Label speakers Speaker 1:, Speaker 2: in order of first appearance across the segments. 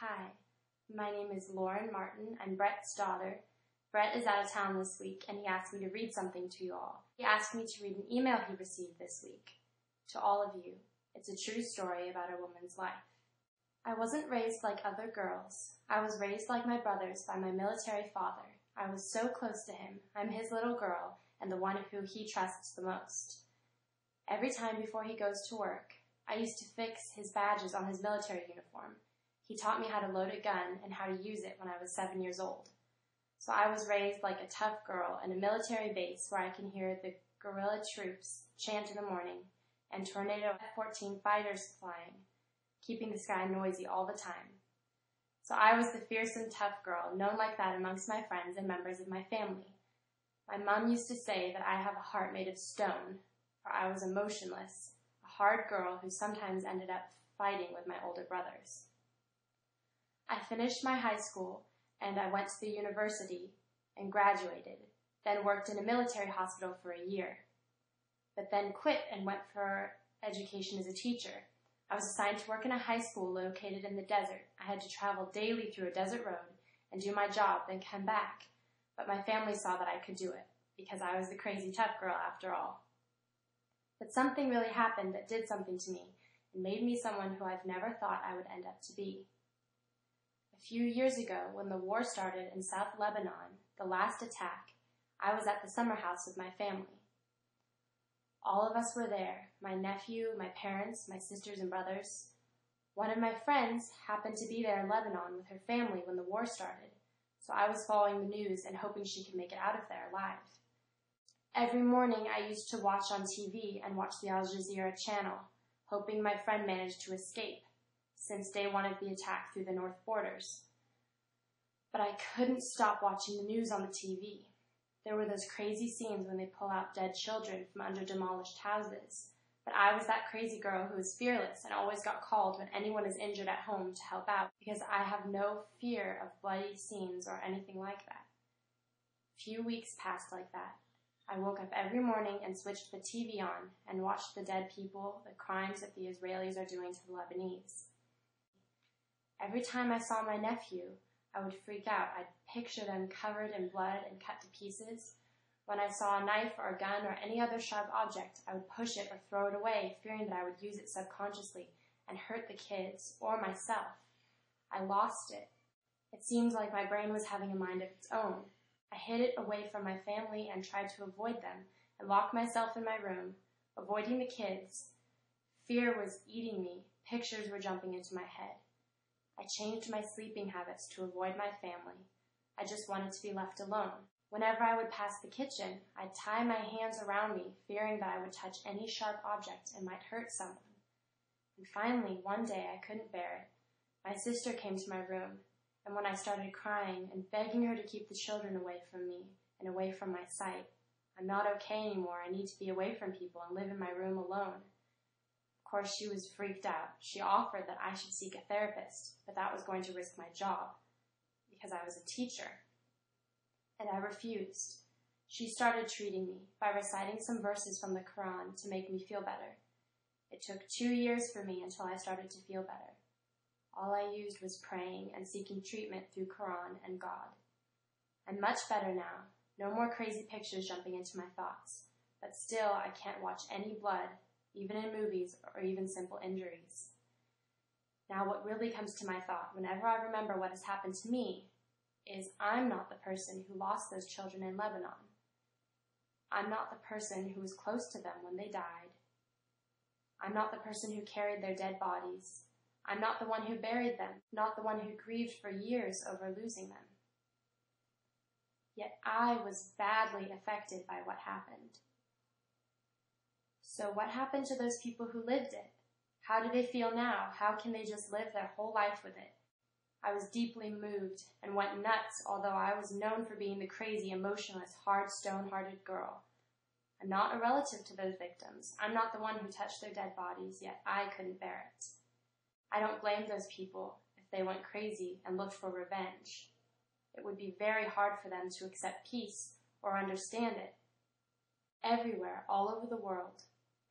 Speaker 1: Hi, my name is Lauren Martin. I'm Brett's daughter. Brett is out of town this week, and he asked me to read something to you all. He asked me to read an email he received this week. To all of you, it's a true story about a woman's life. I wasn't raised like other girls. I was raised like my brothers by my military father. I was so close to him. I'm his little girl and the one who he trusts the most. Every time before he goes to work, I used to fix his badges on his military uniform. He taught me how to load a gun and how to use it when I was 7 years old. So I was raised like a tough girl in a military base where I can hear the guerrilla troops chant in the morning and Tornado F-14 fighters flying, keeping the sky noisy all the time. So I was the fearsome tough girl, known like that amongst my friends and members of my family. My mom used to say that I have a heart made of stone, for I was emotionless, a hard girl who sometimes ended up fighting with my older brothers. I finished my high school and I went to the university and graduated, then worked in a military hospital for a year, but then quit and went for education as a teacher. I was assigned to work in a high school located in the desert. I had to travel daily through a desert road and do my job, then come back. But my family saw that I could do it, because I was the crazy tough girl after all. But something really happened that did something to me and made me someone who I've never thought I would end up to be. A few years ago, when the war started in South Lebanon, the last attack, I was at the summer house with my family. All of us were there, my nephew, my parents, my sisters and brothers. One of my friends happened to be there in Lebanon with her family when the war started, so I was following the news and hoping she could make it out of there alive. Every morning I used to watch on TV and watch the Al Jazeera channel, hoping my friend managed to escape, since day one of the attack through the north borders. But I couldn't stop watching the news on the TV. There were those crazy scenes when they pull out dead children from under demolished houses. But I was that crazy girl who was fearless and always got called when anyone is injured at home to help out, because I have no fear of bloody scenes or anything like that. A few weeks passed like that. I woke up every morning and switched the TV on and watched the dead people, the crimes that the Israelis are doing to the Lebanese. Every time I saw my nephew, I would freak out. I'd picture them covered in blood and cut to pieces. When I saw a knife or a gun or any other sharp object, I would push it or throw it away, fearing that I would use it subconsciously and hurt the kids or myself. I lost it. It seemed like my brain was having a mind of its own. I hid it away from my family and tried to avoid them and locked myself in my room, avoiding the kids. Fear was eating me. Pictures were jumping into my head. I changed my sleeping habits to avoid my family. I just wanted to be left alone. Whenever I would pass the kitchen, I'd tie my hands around me, fearing that I would touch any sharp object and might hurt someone. And finally, one day I couldn't bear it. My sister came to my room, and when I started crying and begging her to keep the children away from me and away from my sight, I'm not okay anymore. I need to be away from people and live in my room alone. Of course, she was freaked out. She offered that I should seek a therapist, but that was going to risk my job because I was a teacher. And I refused. She started treating me by reciting some verses from the Quran to make me feel better. It took 2 years for me until I started to feel better. All I used was praying and seeking treatment through Quran and God. I'm much better now. No more crazy pictures jumping into my thoughts. But still, I can't watch any blood, even in movies or even simple injuries. Now, what really comes to my thought whenever I remember what has happened to me is I'm not the person who lost those children in Lebanon. I'm not the person who was close to them when they died. I'm not the person who carried their dead bodies. I'm not the one who buried them, not the one who grieved for years over losing them. Yet I was badly affected by what happened. So what happened to those people who lived it? How do they feel now? How can they just live their whole life with it? I was deeply moved and went nuts, although I was known for being the crazy, emotionless, hard, stone-hearted girl. I'm not a relative to those victims. I'm not the one who touched their dead bodies, yet I couldn't bear it. I don't blame those people if they went crazy and looked for revenge. It would be very hard for them to accept peace or understand it. Everywhere, all over the world,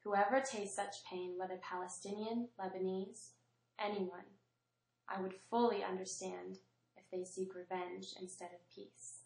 Speaker 1: whoever tastes such pain, whether Palestinian, Lebanese, anyone, I would fully understand if they seek revenge instead of peace.